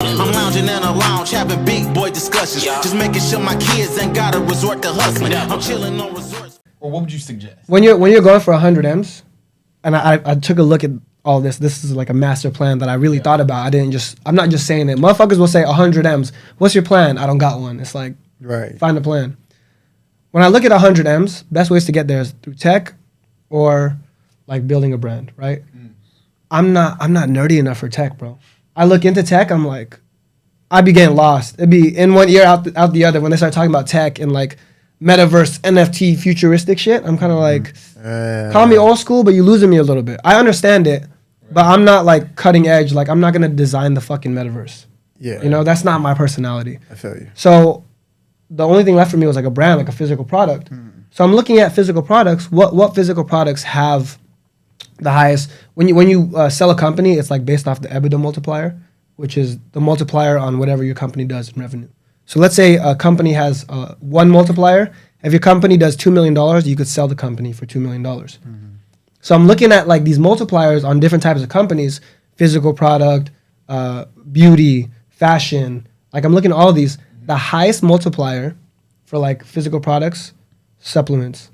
I'm lounging in a lounge, having big boy discussions. Just making sure my kids ain't gotta resort to hustling. I'm chilling on resorts. Or what would you suggest? When you're going for 100 M's, and I took a look at all this. This is like a master plan that I really thought about. I'm not just saying it. Motherfuckers will say 100 M's. What's your plan? I don't got one. It's like, find a plan. When I look at 100 M's, best ways to get there is through tech or like building a brand, right? I'm not nerdy enough for tech, bro. I look into tech, I'm like, I'd be getting lost. It'd be in one ear, out the other. When they start talking about tech and like metaverse, NFT, futuristic shit, I'm kind of like, call me old school, but you're losing me a little bit. I understand it, but I'm not like cutting edge. Like I'm not gonna design the fucking metaverse. Yeah. You know, that's not my personality. I feel you. So the only thing left for me was like a brand, like a physical product. So I'm looking at physical products. What physical products have the highest? When you sell a company, it's like based off the EBITDA multiplier, which is the multiplier on whatever your company does in revenue. So let's say a company has one multiplier. If your company does $2 million, you could sell the company for $2 million. So I'm looking at like these multipliers on different types of companies, physical product, beauty, fashion. Like I'm looking at all of these. The highest multiplier for like physical products, supplements.